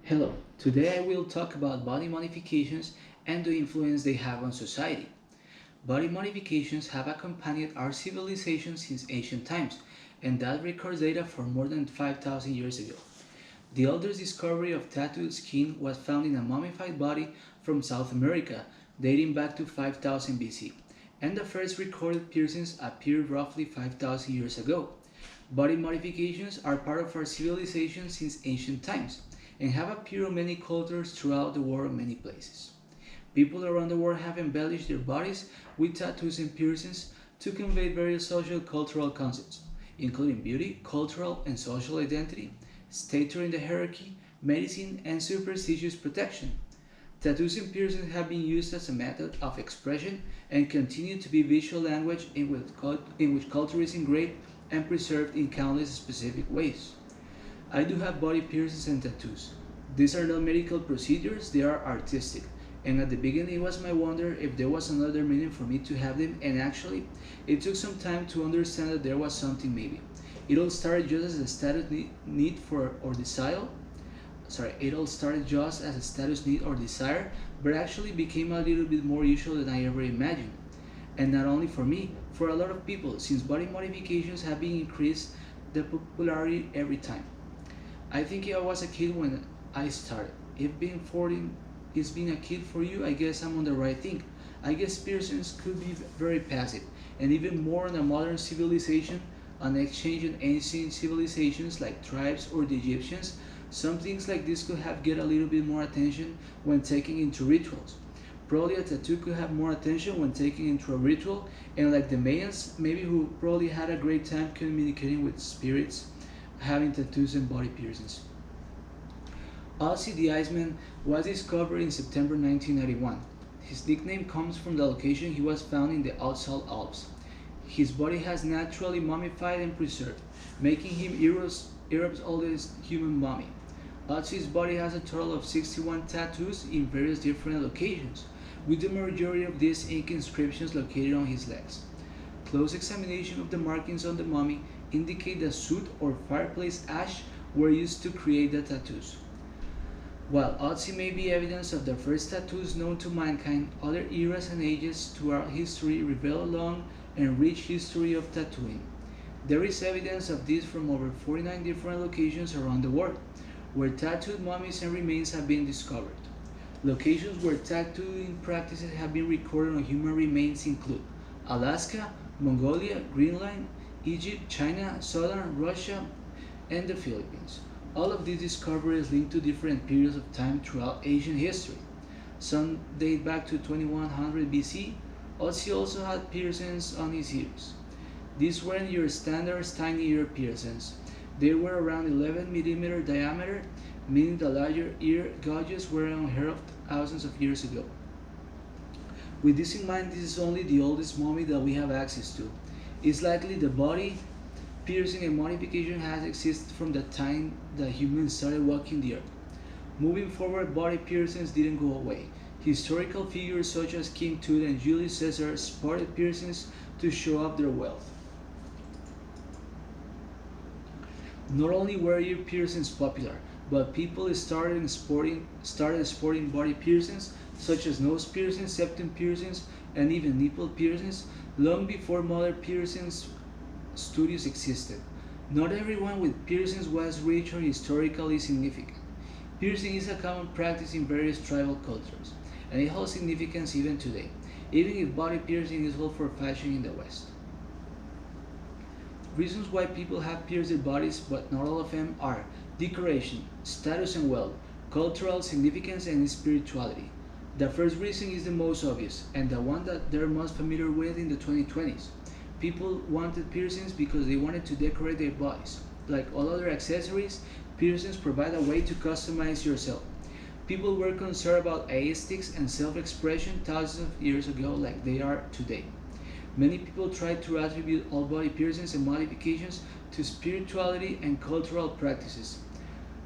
Hello, today I will talk about body modifications and the influence they have on society. Body modifications have accompanied our civilization since ancient times, and that records data for more than 5,000 years ago. The oldest discovery of tattooed skin was found in a mummified body from South America, dating back to 5000 BC, and the first recorded piercings appeared roughly 5000 years ago. Body modifications are part of our civilization since ancient times and have appeared in many cultures throughout the world in many places. People around the world have embellished their bodies with tattoos and piercings to convey various social cultural concepts, including beauty, cultural and social identity, stature in the hierarchy, medicine, and superstitious protection. Tattoos and piercings have been used as a method of expression and continue to be visual language in which culture is engraved and preserved in countless specific ways. I do have body piercings and tattoos. These are not medical procedures, they are artistic. And at the beginning it was my wonder if there was another meaning for me to have them, and actually it took some time to understand that there was something maybe. It all started just as a status need for or desire. It all started just as a status need or desire, but actually became a little bit more usual than I ever imagined. And not only for me, for a lot of people, since body modifications have been increased the popularity every time. I think I was a kid when I started. If being 14 is being a kid for you, I guess I'm on the right thing. I guess piercings could be very passive, and even more in a modern civilization, an exchange in ancient civilizations like tribes or the Egyptians. Some things like this could have get a little bit more attention when taken into rituals. Probably a tattoo could have more attention when taken into a ritual, and like the Mayans, maybe who probably had a great time communicating with spirits, having tattoos and body piercings. Ozzy the Iceman was discovered in September 1991. His nickname comes from the location he was found in the Outsal Alps. His body has naturally mummified and preserved, making him Europe's oldest human mummy. Ozzy's body has a total of 61 tattoos in various different locations, with the majority of these ink inscriptions located on his legs. Close examination of the markings on the mummy indicate that soot or fireplace ash were used to create the tattoos. While Otzi may be evidence of the first tattoos known to mankind, other eras and ages throughout history reveal a long and rich history of tattooing. There is evidence of this from over 49 different locations around the world, where tattooed mummies and remains have been discovered. Locations where tattooing practices have been recorded on human remains include Alaska, Mongolia, Greenland, Egypt, China, Southern Russia, and the Philippines. All of these discoveries link to different periods of time throughout ancient history. Some date back to 2100 BC. Ozzy also had piercings on his ears. These weren't your standard tiny ear piercings. They were around 11 mm diameter, meaning the larger ear gouges were unheard of thousands of years ago. With this in mind, this is only the oldest mummy that we have access to. It's likely the body piercing and modification has existed from the time that humans started walking the earth. Moving forward, body piercings didn't go away. Historical figures such as King Tut and Julius Caesar sported piercings to show off their wealth. Not only were ear piercings popular, but people started sporting body piercings such as nose piercings, septum piercings, and even nipple piercings long before modern piercings studios existed. Not everyone with piercings was rich or historically significant. Piercing is a common practice in various tribal cultures, and it holds significance even today, even if body piercing is all for fashion in the West. Reasons why people have pierced their bodies, but not all of them, are decoration, status and wealth, cultural significance, and spirituality. The first reason is the most obvious, and the one that they're most familiar with in the 2020s. People wanted piercings because they wanted to decorate their bodies. Like all other accessories, piercings provide a way to customize yourself. People were concerned about aesthetics and self-expression thousands of years ago like they are today. Many people tried to attribute all body piercings and modifications to spirituality and cultural practices.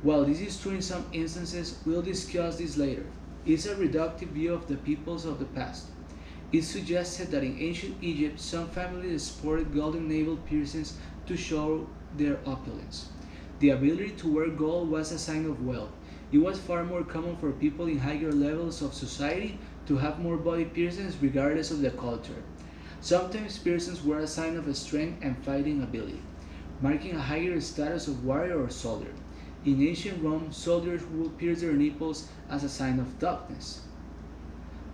While this is true in some instances, we'll discuss this later. It's a reductive view of the peoples of the past. It suggested that in ancient Egypt, some families sported golden navel piercings to show their opulence. The ability to wear gold was a sign of wealth. it was far more common for people in higher levels of society to have more body piercings regardless of the culture. Sometimes piercings were a sign of strength and fighting ability, marking a higher status of warrior or soldier. In ancient Rome, soldiers would pierce their nipples as a sign of toughness.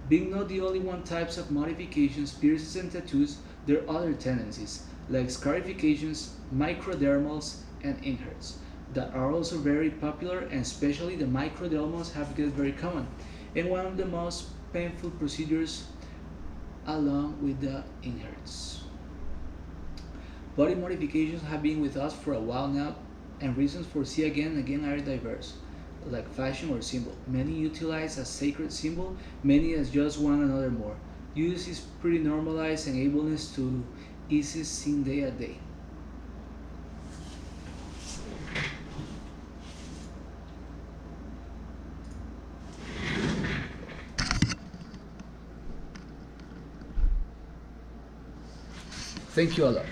Being not the only one types of modifications, piercings and tattoos, there are other tendencies, like scarifications, microdermals, and inserts, that are also very popular, and especially the microdermals have become very common, and one of the most painful procedures along with the inserts. Body modifications have been with us for a while now, and reasons for see again and again are diverse, like fashion or symbol. Many utilize as sacred symbol, many as just one another more. Use is pretty normalized and ableness to ease is seen day at day. Thank you a lot.